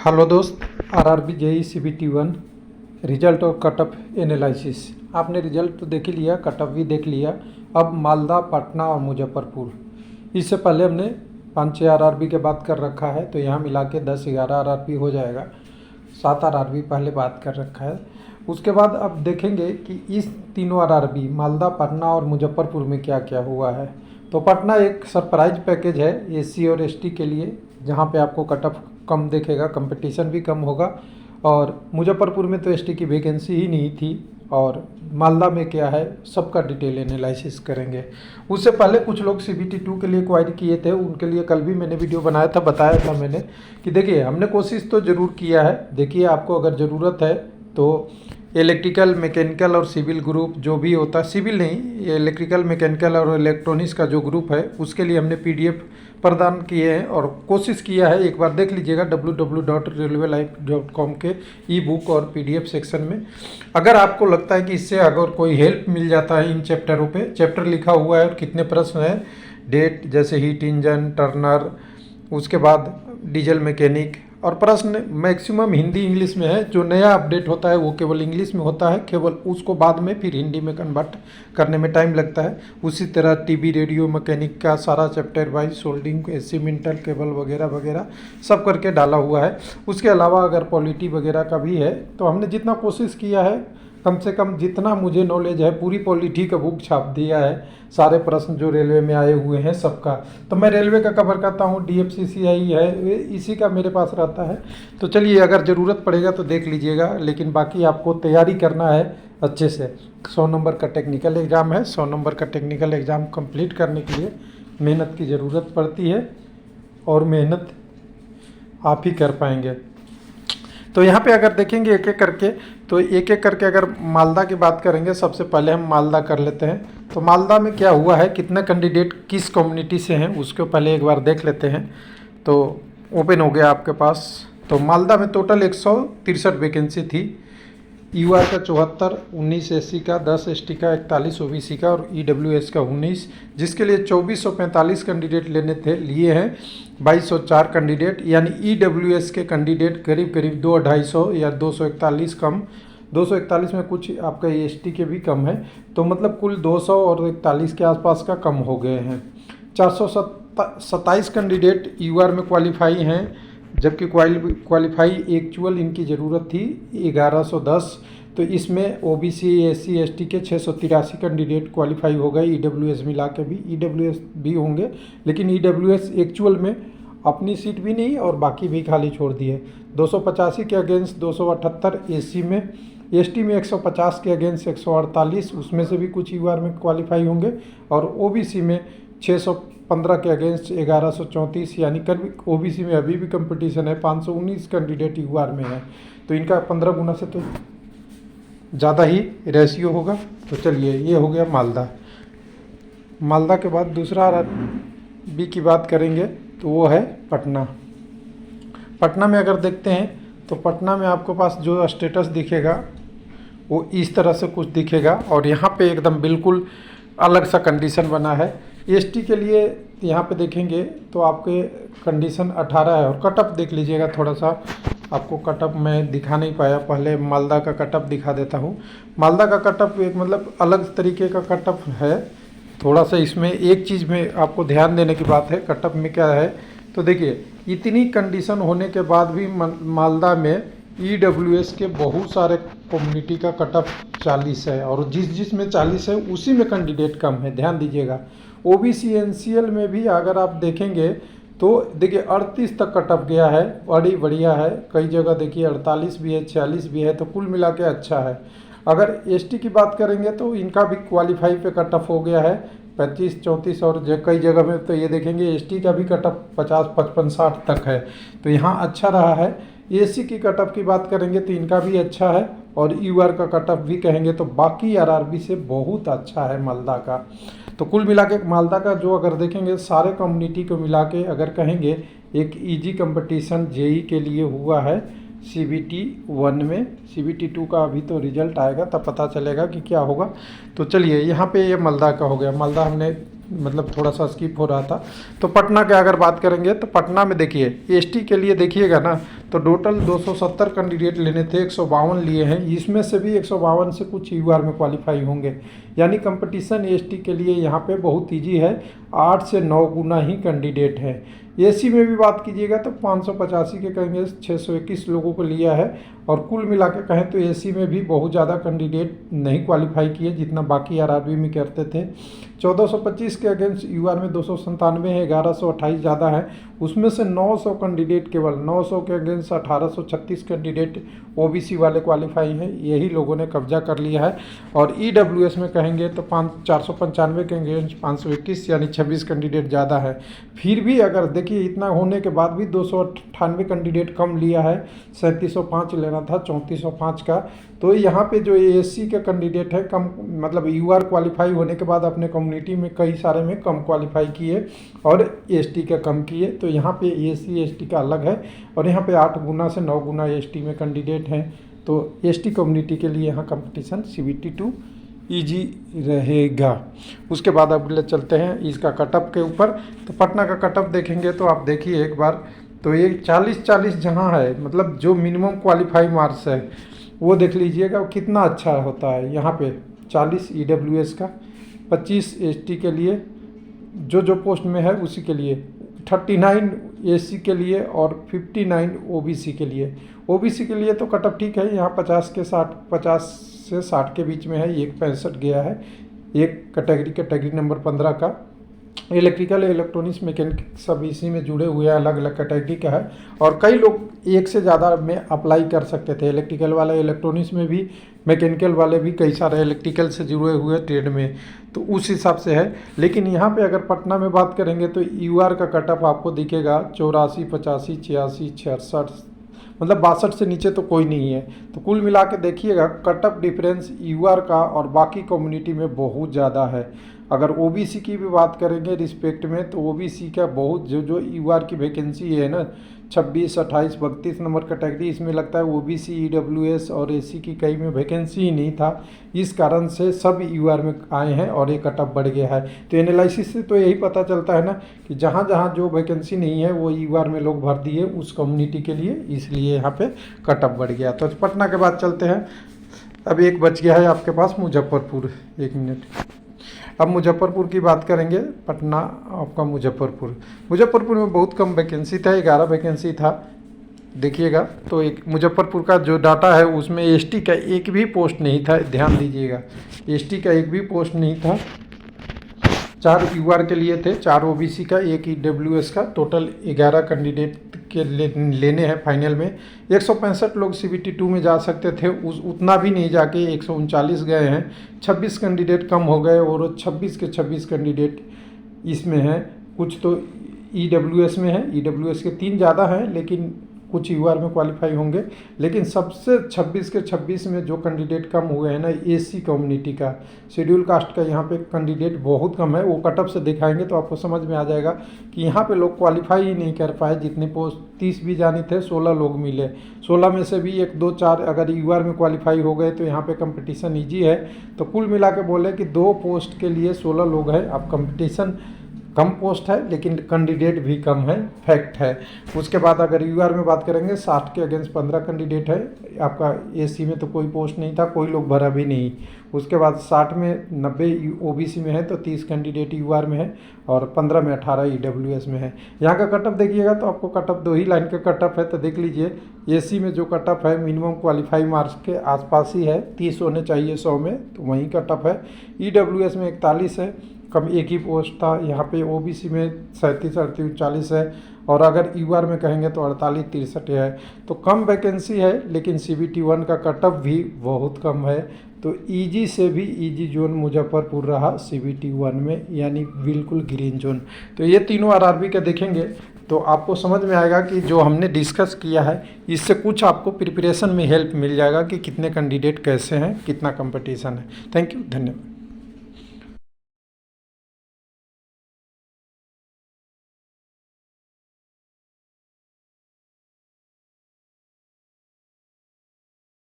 Hello दोस्त, RRB JE CBT 1 result और cut up analysis. आपने रिजल्ट तो देख ही लिया, कटअप भी देख लिया। अब मालदा, पटना और मुजफ्फरपुर, इससे पहले हमने 5-6 आरआरबी के बात कर रखा है, तो यहाँ मिला के 10-11 आरआरबी हो जाएगा। 7 आरआरबी पहले बात कर रखा है। उसके बाद अब देखेंगे कि इस तीनों आरआरबी मालदा, पटना और मुजफ्फरपुर में क्या क्या हुआ है। तो पटना एक सरप्राइज पैकेज है एससी और एसटी के लिए, जहाँ पे आपको कटअप कम देखेगा, कंपटीशन भी कम होगा। और मुजफ्फरपुर में तो एसटी की वैकेंसी ही नहीं थी। और मालदा में क्या है, सबका डिटेल एनालिसिस करेंगे। उससे पहले कुछ लोग सीबीटी 2 के लिए क्वारी किए थे, उनके लिए कल भी मैंने वीडियो बनाया था, बताया था मैंने कि देखिए हमने कोशिश तो ज़रूर किया है। देखिए आपको अगर ज़रूरत है तो इलेक्ट्रिकल, मैकेनिकल और सिविल ग्रुप जो भी होता है, सिविल नहीं, ये इलेक्ट्रिकल, मैकेनिकल और इलेक्ट्रॉनिक्स का जो ग्रुप है उसके लिए हमने पीडीएफ प्रदान किए हैं और कोशिश किया है। एक बार देख लीजिएगा www.railwaylife.com के ई बुक और पीडीएफ सेक्शन में। अगर आपको लगता है कि इससे अगर कोई हेल्प मिल जाता है, इन चैप्टरों पे चैप्टर लिखा हुआ है और कितने प्रश्न हैं, डेट जैसे हीट इंजन, टर्नर, उसके बाद डीजल मैकेनिक, और प्रश्न मैक्सिमम हिंदी इंग्लिश में है। जो नया अपडेट होता है वो केवल इंग्लिश में होता है, केवल उसको बाद में फिर हिंदी में कन्वर्ट करने में टाइम लगता है। उसी तरह टीवी, रेडियो, मैकेनिक का सारा चैप्टर वाइज, सोल्डिंग, एसी, मिंटल, केबल वगैरह वगैरह सब करके डाला हुआ है। उसके अलावा अगर पॉलिटी वगैरह का भी है, तो हमने जितना कोशिश किया है, कम से कम जितना मुझे नॉलेज है, पूरी पॉलिटी का बुक छाप दिया है, सारे प्रश्न जो रेलवे में आए हुए हैं सबका। तो मैं रेलवे का कवर करता हूँ, डीएफसीसीआई है, इसी का मेरे पास रहता है। तो चलिए, अगर ज़रूरत पड़ेगा तो देख लीजिएगा, लेकिन बाकी आपको तैयारी करना है अच्छे से। 100 नंबर का टेक्निकल एग्ज़ाम है। 100 नंबर का टेक्निकल एग्ज़ाम कंप्लीट करने के लिए मेहनत की ज़रूरत पड़ती है, और मेहनत आप ही कर पाएंगे। तो यहाँ पे अगर देखेंगे एक एक करके, तो एक एक करके अगर मालदा की बात करेंगे, सबसे पहले हम मालदा कर लेते हैं। तो मालदा में क्या हुआ है, कितने कैंडिडेट किस कम्युनिटी से हैं, उसको पहले एक बार देख लेते हैं। तो ओपन हो गया आपके पास। तो मालदा में टोटल 163 वैकेंसी थी। यूआर का 74, 19 एससी का, 10 एसटी का, 41 ओबीसी का और ईडब्ल्यूएस का 19, जिसके लिए 2445 कैंडिडेट लिए हैं 2204 कैंडिडेट। यानी ईडब्ल्यूएस के कैंडिडेट करीब करीब 200-250 या 241 कम, 241 में कुछ आपका एसटी के भी कम है। तो मतलब कुल 200 और 41 के आसपास का कम हो गए हैं। 427 कैंडिडेट यूआर में क्वालिफाई हैं, जबकि क्वालिफाई एक्चुअल इनकी ज़रूरत थी 1110। तो इसमें ओबीसी, एससी, एसटी के 683 कैंडिडेट क्वालिफाई हो गए। ईडब्ल्यूएस मिला के भी, ईडब्ल्यूएस भी होंगे, लेकिन ईडब्ल्यूएस एक्चुअल में अपनी सीट भी नहीं और बाकी भी खाली छोड़ दिए। 285 के अगेंस्ट 278 एससी में, एसटी में 150 के अगेंस्ट 148, उसमें से भी कुछ यूआर में क्वालिफाई होंगे। और ओबीसी में 615 के अगेंस्ट 1134, यानी करीब ओबीसी में अभी भी कंपटीशन है। 519 कैंडिडेट यूआर में है, तो इनका 15 गुना से तो ज़्यादा ही रेशियो होगा। तो चलिए, ये हो गया मालदा। मालदा के बाद दूसरा आरआरबी की बात करेंगे, तो वो है पटना। पटना में अगर देखते हैं, तो पटना में आपको पास जो स्टेटस दिखेगा वो इस तरह से कुछ दिखेगा, और यहाँ पे एकदम बिल्कुल अलग सा कंडीशन बना है। एसटी के लिए यहाँ पे देखेंगे तो आपके कंडीशन 18 है। और कटअप देख लीजिएगा थोड़ा सा, आपको कटअप मैं दिखा नहीं पाया, पहले मालदा का कटअप दिखा देता हूँ। मालदा का कटअप एक मतलब अलग तरीके का कटअप है थोड़ा सा। इसमें एक चीज़ में आपको ध्यान देने की बात है, कटअप में क्या है, तो देखिए इतनी कंडीशन होने के बाद भी मालदा में ईडब्ल्यूएस के बहुत सारे कम्युनिटी का कटअप 40 है, और जिस में 40 है उसी में कैंडिडेट कम है, ध्यान दीजिएगा। ओबीसी एनसीएल में भी अगर आप देखेंगे तो देखिए 38 तक कटअप गया है, बड़ी बढ़िया है। कई जगह देखिए 48 भी है, 46 भी है, तो कुल मिला के अच्छा है। अगर एसटी की बात करेंगे तो इनका भी क्वालिफाई पे कटअप हो गया है 35, 34, और कई जगह में तो ये देखेंगे एसटी का भी कटअप 50, 55, 60 तक है। तो यहाँ अच्छा रहा है। एससी की कटअप की बात करेंगे तो इनका भी अच्छा है, और यूआर का कटअप भी कहेंगे तो बाकी आरआरबी से बहुत अच्छा है मालदा का। तो कुल मिला के मालदा का जो अगर देखेंगे सारे कम्युनिटी को मिला के अगर कहेंगे, एक इजी कंपटीशन जेई के लिए हुआ है सीबीटी 1 में। सीबीटी 2 का अभी तो रिजल्ट आएगा, तब पता चलेगा कि क्या होगा। तो चलिए, यहाँ पे ये मालदा का हो गया। मालदा हमने मतलब थोड़ा सा स्किप हो रहा था। तो पटना के अगर बात करेंगे तो पटना में देखिए एसटी के लिए देखिएगा ना, तो टोटल 270 कैंडिडेट लेने थे, 152 लिए हैं। इसमें से भी 152 से कुछ यूआर में क्वालिफाई होंगे, यानी कंपटीशन एसटी के लिए यहाँ पे बहुत ईजी है। 8 से 9 गुना ही कैंडिडेट है। एसी में भी बात कीजिएगा तो 585 के कहेंगे 621 लोगों को लिया है, और कुल मिला के कहें तो एसी में भी बहुत ज़्यादा कैंडिडेट नहीं क्वालिफाई किए जितना बाकी आरआरबी में करते थे। 1425 के अगेंस्ट यूआर में 297 है, 1128 ज़्यादा है। उसमें से 900 कैंडिडेट, केवल 900 के अगेंस्ट 1836 कैंडिडेट ओबीसी वाले क्वालिफाई हैं, यही लोगों ने कब्जा कर लिया है। और ईडब्ल्यूएस में कहेंगे तो 495 के अगेंस्ट 521, यानी 26 कैंडिडेट ज़्यादा है। फिर भी अगर देखिए इतना होने के बाद भी 298 कैंडिडेट कम लिया है, 3705 लेना था 3405 का। तो यहाँ पे जो एससी का कैंडिडेट है कम, मतलब यूआर क्वालिफाई होने के बाद अपने कम्युनिटी में कई सारे में कम क्वालिफाई किए और एसटी का कम किए। तो यहाँ पे एससी एसटी का अलग है, और यहाँ पे 8 गुना से 9 गुना एसटी में कैंडिडेट हैं। तो एसटी कम्युनिटी के लिए यहाँ कंपटीशन CBT 2 ईजी रहेगा। उसके बाद अगले चलते हैं इसका कटअप के ऊपर। तो पटना का कटअप देखेंगे तो आप देखिए एक बार, तो ये 40-40 जहाँ है, मतलब जो मिनिमम क्वालिफाई मार्क्स है वो देख लीजिएगा कितना अच्छा होता है। यहाँ पे 40 ईडब्ल्यूएस का, 25 एसटी के लिए, जो पोस्ट में है उसी के लिए, 39 एससी के लिए और 59 ओबीसी के लिए। ओबीसी के लिए तो कटअप ठीक है, यहाँ 50 से 60 के बीच में है। 165 गया है, एक कैटेगरी नंबर 15 का। इलेक्ट्रिकल, इलेक्ट्रॉनिक्स, मैकेनिक सब इसी में जुड़े हुए हैं, अलग अलग कैटेगरी का है। और कई लोग एक से ज़्यादा में अप्लाई कर सकते थे, इलेक्ट्रिकल वाले इलेक्ट्रॉनिक्स में भी, मैकेनिकल वाले भी, कई सारे इलेक्ट्रिकल से जुड़े हुए ट्रेड में, तो उस हिसाब से है। लेकिन यहाँ पे अगर पटना में बात करेंगे तो यूआर का कटअप आपको दिखेगा 84, 85, 86, 66, मतलब 62 से नीचे तो कोई नहीं है। तो कुल मिला के देखिएगा कटअप डिफरेंस यूआर का और बाकी कम्युनिटी में बहुत ज़्यादा है। अगर ओबीसी की भी बात करेंगे रिस्पेक्ट में, तो ओबीसी का बहुत जो यूआर की वैकेंसी है ना, 26, 28, 32 नंबर कैटेगरी, इसमें लगता है ओबीसी, ईडब्ल्यूएस और एससी की कई में वैकेंसी ही नहीं था। इस कारण से सब यूआर में आए हैं और ये कटअप बढ़ गया है। तो एनालिसिस से तो यही पता चलता है ना कि जहाँ जहाँ जो वैकेंसी नहीं है वो यूआर में लोग भर दिए उस कम्युनिटी के लिए, इसलिए यहाँ पे कटअप बढ़ गया। तो पटना के बाद चलते हैं, अब एक बच गया है आपके पास मुजफ्फरपुर। 1 मिनट, अब मुजफ्फरपुर की बात करेंगे। पटना आपका मुजफ्फरपुर में बहुत कम वैकेंसी था, 11 वैकेंसी था। देखिएगा तो एक मुजफ्फरपुर का जो डाटा है उसमें एसटी का एक भी पोस्ट नहीं था, ध्यान दीजिएगा, एसटी का एक भी पोस्ट नहीं था। 4 यूआर के लिए थे, 4 ओबीसी का, 1 ईडब्ल्यूएस का। टोटल 11 कैंडिडेट के लेने हैं फाइनल में। 165 लोग CBT 2 में जा सकते थे, उतना भी नहीं जाके 139 गए हैं। 26 कैंडिडेट कम हो गए, और 26 के 26 कैंडिडेट इसमें हैं। कुछ तो ईडब्ल्यूएस में है, ईडब्ल्यूएस के 3 ज़्यादा हैं, लेकिन कुछ यूआर में क्वालिफाई होंगे। लेकिन सबसे 26 के 26 में जो कैंडिडेट कम हुए हैं ना, एसी कम्युनिटी का, शेड्यूल कास्ट का यहाँ पे कैंडिडेट बहुत कम है। वो कटअप से दिखाएंगे तो आपको समझ में आ जाएगा कि यहाँ पे लोग क्वालिफाई ही नहीं कर पाए। जितने पोस्ट 30 भी जानी थे, 16 लोग मिले। 16 में से भी 1, 2, 4 अगर यूआर में क्वालिफाई हो गए तो यहाँ पे कंपटीशन ईजी है। तो कुल मिला के बोले कि 2 पोस्ट के लिए 16 लोग हैं। अब कंपटीशन कम पोस्ट है लेकिन कैंडिडेट भी कम है, फैक्ट है। उसके बाद अगर यूआर में बात करेंगे 60 के अगेंस्ट 15 कैंडिडेट है। आपका एससी में तो कोई पोस्ट नहीं था, कोई लोग भरा भी नहीं। उसके बाद 60 में 90 ओबीसी में है, तो 30 कैंडिडेट यूआर में है, और 15 में 18 ईडब्ल्यूएस में है। यहाँ का कटअप देखिएगा तो आपको कटअप 2 ही लाइन का कटअप है। तो देख लीजिए एसी में जो कटअप है मिनिमम क्वालिफाई मार्क्स के आसपास ही है, 30 होने चाहिए 100 में, तो वहीं कटअप है। ईडब्ल्यूएस में 41 है, कम एक ही पोस्ट था। यहाँ पे ओबीसी में 37, 38, 40 है, और अगर यूआर में कहेंगे तो 48, 63 है। तो कम वैकेंसी है, लेकिन CBT 1 का कटअप भी बहुत कम है। तो ईजी से भी ईजी जोन मुजफ्फरपुर रहा CBT 1 में, यानी बिल्कुल ग्रीन जोन। तो ये तीनों आरआरबी का देखेंगे तो आपको समझ में आएगा कि जो हमने डिस्कस किया है इससे कुछ आपको प्रिपरेशन में हेल्प मिल जाएगा कि कितने कैंडिडेट कैसे हैं, कितना कंपटीशन है। थैंक यू, धन्यवाद।